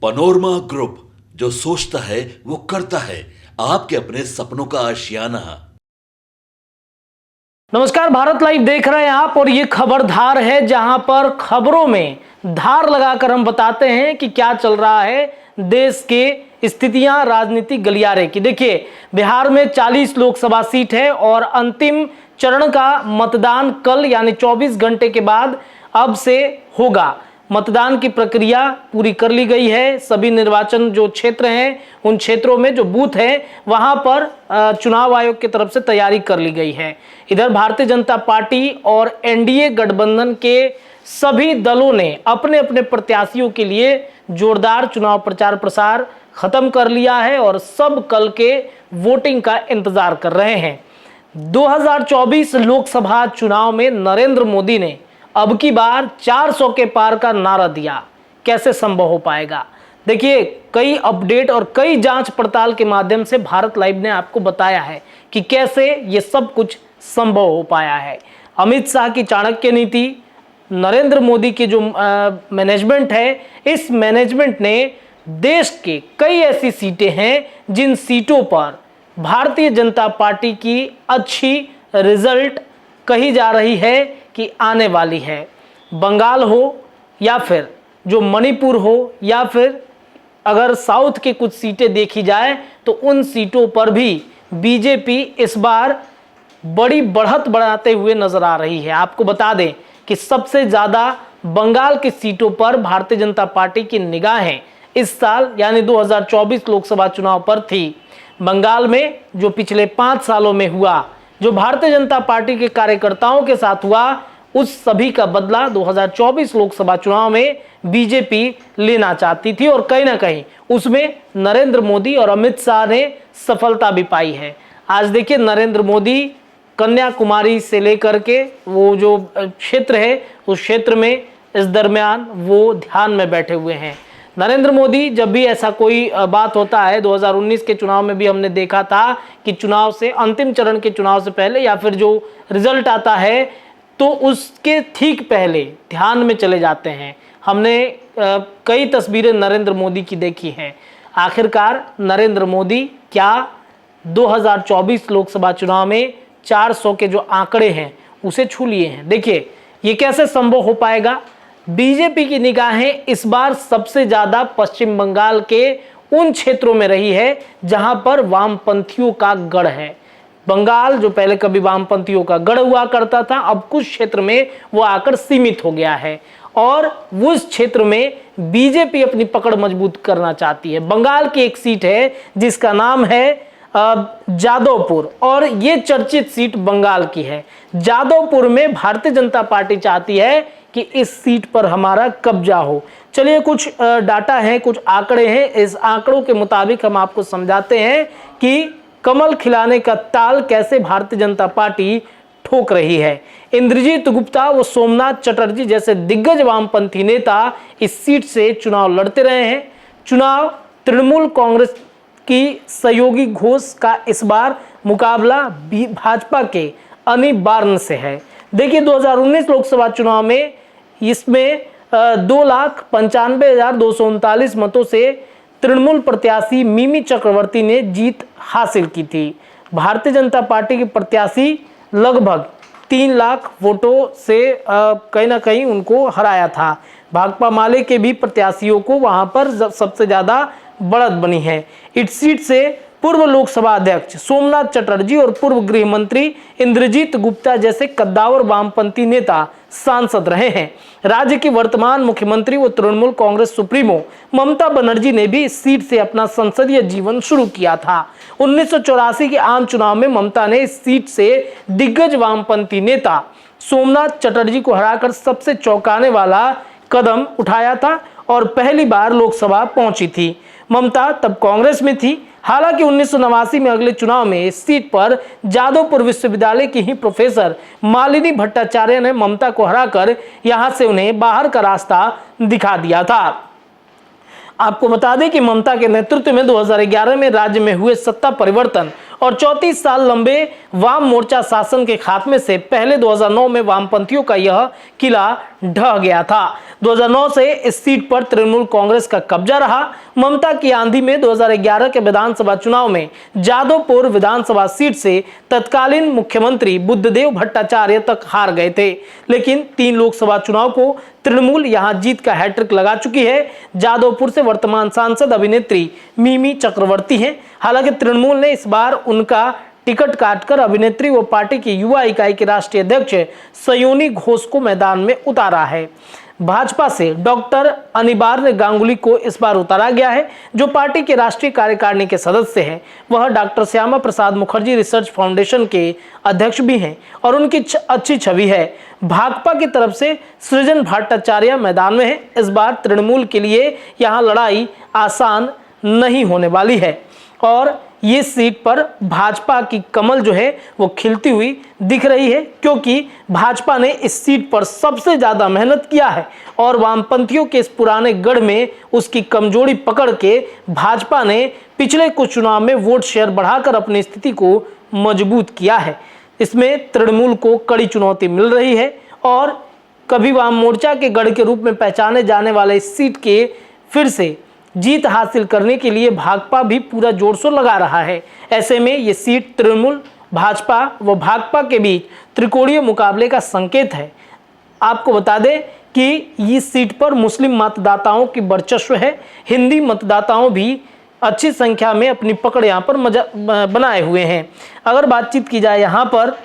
Panorama group, जो सोचता है वो करता है। आपके अपने सपनों का आशियाना। नमस्कार, भारत लाइव देख रहे हैं आप और ये खबरधार है, जहां पर खबरों में धार लगाकर हम बताते हैं कि क्या चल रहा है देश के स्थितियां, राजनीतिक गलियारे की। देखिए, बिहार में 40 लोकसभा सीट है और अंतिम चरण का मतदान कल यानी 24 घंटे के बाद अब से होगा। मतदान की प्रक्रिया पूरी कर ली गई है। सभी निर्वाचन जो क्षेत्र हैं, उन क्षेत्रों में जो बूथ हैं, वहां पर चुनाव आयोग की तरफ से तैयारी कर ली गई है। इधर भारतीय जनता पार्टी और एनडीए गठबंधन के सभी दलों ने अपने अपने प्रत्याशियों के लिए जोरदार चुनाव प्रचार प्रसार खत्म कर लिया है और सब कल के वोटिंग का इंतजार कर रहे हैं। 2024 लोकसभा चुनाव में नरेंद्र मोदी ने अब की बार 400 के पार का नारा दिया। कैसे संभव हो पाएगा? देखिए, कई अपडेट और कई जांच पड़ताल के माध्यम से भारत लाइव ने आपको बताया है कि कैसे ये सब कुछ संभव हो पाया है। अमित शाह की चाणक्य नीति, नरेंद्र मोदी की जो मैनेजमेंट है, इस मैनेजमेंट ने देश के कई ऐसी सीटें हैं जिन सीटों पर भारतीय जनता पार्टी की अच्छी रिजल्ट कही जा रही है कि आने वाली है। बंगाल हो या फिर जो मणिपुर हो या फिर अगर साउथ के कुछ सीटें देखी जाए तो उन सीटों पर भी बीजेपी इस बार बड़ी बढ़त बढ़ाते हुए नजर आ रही है। आपको बता दें कि सबसे ज़्यादा बंगाल की सीटों पर भारतीय जनता पार्टी की निगाहें इस साल यानी 2024 लोकसभा चुनाव पर थी। बंगाल में जो पिछले 5 सालों में हुआ, जो भारतीय जनता पार्टी के कार्यकर्ताओं के साथ हुआ, उस सभी का बदला 2024 लोकसभा चुनाव में बीजेपी लेना चाहती थी और कहीं ना कहीं उसमें नरेंद्र मोदी और अमित शाह ने सफलता भी पाई है। आज देखिए, नरेंद्र मोदी कन्याकुमारी से लेकर के वो जो क्षेत्र है, उस क्षेत्र में इस दरमियान वो ध्यान में बैठे हुए हैं। नरेंद्र मोदी जब भी ऐसा कोई बात होता है, 2019 के चुनाव में भी हमने देखा था कि चुनाव से, अंतिम चरण के चुनाव से पहले या फिर जो रिजल्ट आता है तो उसके ठीक पहले ध्यान में चले जाते हैं। हमने कई तस्वीरें नरेंद्र मोदी की देखी हैं। आखिरकार नरेंद्र मोदी क्या 2024 लोकसभा चुनाव में 400 के जो आंकड़े हैं उसे छू लिए हैं? देखिए, ये कैसे संभव हो पाएगा? बीजेपी की निगाहें इस बार सबसे ज़्यादा पश्चिम बंगाल के उन क्षेत्रों में रही है जहां पर वामपंथियों का गढ़ है। बंगाल जो पहले कभी वामपंथियों का गढ़ हुआ करता था, अब कुछ क्षेत्र में वो आकर सीमित हो गया है और उस क्षेत्र में बीजेपी अपनी पकड़ मजबूत करना चाहती है। बंगाल की एक सीट है जिसका नाम है जादवपुर और ये चर्चित सीट बंगाल की है। जादवपुर में भारतीय जनता पार्टी चाहती है कि इस सीट पर हमारा कब्जा हो। चलिए, कुछ डाटा है, कुछ आंकड़े हैं। इस आंकड़ों के मुताबिक हम आपको समझाते हैं कि कमल खिलाने का ताल कैसे भारतीय जनता पार्टी ठोक रही है। इंद्रजीत गुप्ता व सोमनाथ चटर्जी जैसे दिग्गज वामपंथी नेता इस सीट से चुनाव लड़ते रहे हैं। चुनाव तृणमूल कांग्रेस की सहयोगी घोष का इस बार मुकाबला भाजपा के अनी बार्न से है। देखिए, 2019 लोकसभा चुनाव में इसमें 2,95,239 मतों से तृणमूल प्रत्याशी मिमी चक्रवर्ती ने जीत हासिल की थी। भारतीय जनता पार्टी के प्रत्याशी लगभग 3 लाख वोटों से कहीं ना कहीं उनको हराया था। भाकपा माले के भी प्रत्याशियों को वहां पर सबसे ज़्यादा बढ़त बनी है। इस सीट से पूर्व लोकसभा अध्यक्ष सोमनाथ चटर्जी और पूर्व गृह मंत्री इंद्रजीत गुप्ता जैसे कद्दावर वामपंथी नेता सांसद रहे हैं। राज्य की वर्तमान मुख्यमंत्री व तृणमूल कांग्रेस सुप्रीमो ममता बनर्जी ने भी इस सीट से अपना संसदीय जीवन शुरू किया था। 1984 के आम चुनाव में ममता ने इस सीट से दिग्गज वामपंथी नेता सोमनाथ चटर्जी को हराकर सबसे चौंकाने वाला कदम उठाया था और पहली बार लोकसभा पहुंची थी। ममता तब कांग्रेस में थी। हालांकि 1989 में अगले चुनाव में इस सीट पर जादवपुर विश्वविद्यालय की ही प्रोफेसर मालिनी भट्टाचार्य ने ममता को हराकर यहां से उन्हें बाहर का रास्ता दिखा दिया था। आपको बता दें कि ममता के नेतृत्व में 2011 में राज्य में हुए सत्ता परिवर्तन और 34 साल लंबे वाम मोर्चा शासन के खात्मे से पहले 2009 में वामपंथियों का यह किला ढह गया था। 2009 से इस सीट पर तृणमूल कांग्रेस का कब्जा रहा। ममता की आंधी में 2011 के विधानसभा चुनाव में जादवपुर विधानसभा सीट से तत्कालीन मुख्यमंत्री बुद्धदेव भट्टाचार्य तक हार गए थे, लेकिन 3 लोकसभा चुनाव को तृणमूल यहां जीत का हैट्रिक लगा चुकी है। जादवपुर से वर्तमान सांसद अभिनेत्री मिमी चक्रवर्ती हैं। हालांकि तृणमूल ने इस बार उनका टिकट काटकर अभिनेत्री व पार्टी की युवा इकाई के राष्ट्रीय अध्यक्ष सयोनी घोष को मैदान में उतारा है। भाजपा से डॉक्टर अनिवार्य गांगुली को इस बार उतारा गया है, जो पार्टी के राष्ट्रीय कार्यकारिणी के सदस्य हैं। वह doctor Shyama Prasad Mukherjee research foundation के अध्यक्ष भी हैं और उनकी अच्छी छवि है। भाकपा की तरफ से सृजन भट्टाचार्य मैदान में है। इस बार तृणमूल के लिए यहां लड़ाई आसान नहीं होने वाली है और ये सीट पर भाजपा की कमल जो है वो खिलती हुई दिख रही है, क्योंकि भाजपा ने इस सीट पर सबसे ज्यादा मेहनत किया है और वामपंथियों के इस पुराने गढ़ में उसकी कमजोरी पकड़ के भाजपा ने पिछले कुछ चुनाव में वोट शेयर बढ़ाकर अपनी स्थिति को मजबूत किया है। इसमें तृणमूल को कड़ी चुनौती मिल रही है और कभी वाम मोर्चा के गढ़ के रूप में पहचाने जाने वाले इस सीट के फिर से जीत हासिल करने के लिए भाकपा भी पूरा जोर शोर लगा रहा है। ऐसे में ये सीट तृणमूल, भाजपा व भाकपा के बीच त्रिकोणीय मुकाबले का संकेत है। आपको बता दें कि इस सीट पर मुस्लिम मतदाताओं की वर्चस्व है। हिंदी मतदाताओं भी अच्छी संख्या में अपनी पकड़ यहाँ पर बनाए हुए हैं। अगर बातचीत की जाए यहाँ पर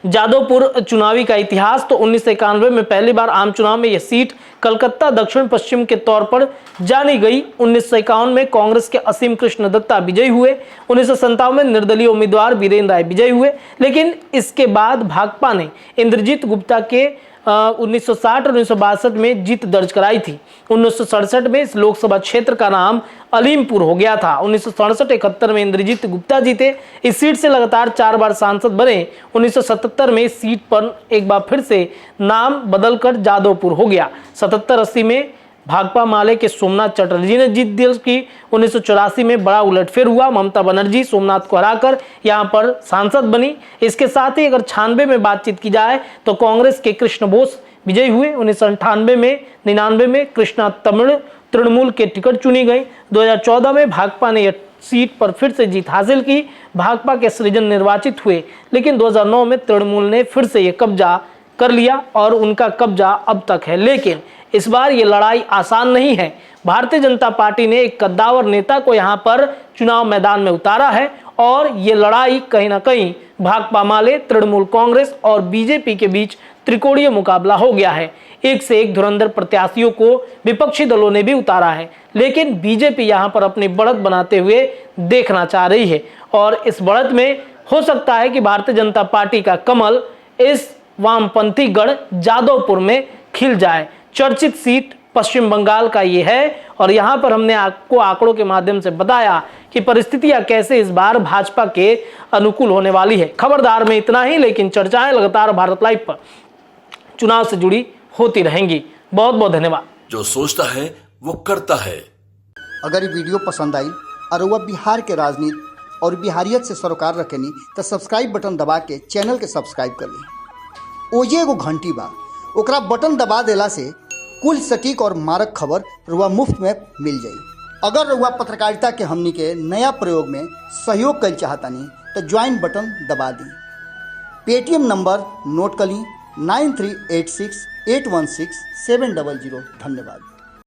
जादवपुर चुनावी का इतिहास, तो 1991 में पहली बार आम चुनाव में यह सीट कलकत्ता दक्षिण पश्चिम के तौर पर जानी गई। 1951 में कांग्रेस के असीम कृष्ण दत्ता विजयी हुए। 1957 में निर्दलीय उम्मीदवार बीरेन राय विजयी हुए, लेकिन इसके बाद भाकपा ने इंद्रजीत गुप्ता के 1960 और 1962 में जीत दर्ज कराई थी। 1967 में इस लोकसभा क्षेत्र का नाम अलीमपुर हो गया था। 1967-71 में इंद्रजीत गुप्ता जीते। इस सीट से लगातार 4 बार सांसद बने। 1977 में इस सीट पर एक बार फिर से नाम बदलकर जादवपुर हो गया। 77-80 में भाकपा माले के सोमनाथ चटर्जी ने जीत दर्ज की। 1984 में बड़ा उलटफेर हुआ। ममता बनर्जी सोमनाथ को हराकर यहां पर सांसद बनी। इसके साथ ही अगर 96 में बातचीत की जाए तो कांग्रेस के कृष्ण बोस विजयी हुए। 1998 में 99 में कृष्णा तृणमूल के टिकट चुनी गई। 2014 में भाकपा ने यह सीट पर फिर से जीत हासिल की। भाकपा के सृजन निर्वाचित हुए, लेकिन 2009 में तृणमूल ने फिर से यह कब्जा कर लिया और उनका कब्जा अब तक है। लेकिन इस बार ये लड़ाई आसान नहीं है। भारतीय जनता पार्टी ने एक कद्दावर नेता को यहां पर चुनाव मैदान में उतारा है और ये लड़ाई कहीं ना कहीं भाकपा माले, तृणमूल कांग्रेस और बीजेपी के बीच त्रिकोणीय मुकाबला हो गया है। एक से एक धुरंधर प्रत्याशियों को विपक्षी दलों ने भी उतारा है, लेकिन बीजेपी यहां पर अपनी बढ़त बनाते हुए देखना चाह रही है और इस बढ़त में हो सकता है कि भारतीय जनता पार्टी का कमल इस वामपंथी गढ़ जादवपुर में खिल जाए। चर्चित सीट पश्चिम बंगाल का ये है और यहाँ पर हमने आपको आंकड़ों के माध्यम से बताया कि परिस्थितियां कैसे इस बार भाजपा के अनुकूल होने वाली है। खबरदार में इतना ही, लेकिन चर्चाएं लगातार भारत लाइव पर चुनाव से जुड़ी होती रहेंगी। बहुत बहुत धन्यवाद। जो सोचता है वो करता है। अगर ये वीडियो पसंद आई और वह बिहार के राजनीति और बिहारियत से सरोकार रखेनी तो सब्सक्राइब बटन दबा के चैनल के सब्सक्राइब कर ली। ओजे एगो घंटी बा, ओकरा बटन दबा देला से कुल सटीक और मारक खबर रुआ मुफ्त में मिल जाई। अगर रुआ पत्रकारिता के हमनी के नया प्रयोग में सहयोग कर चाहतानी तो ज्वाइन बटन दबा दी। पेटीएम नंबर नोट कर ली 9386816700। धन्यवाद।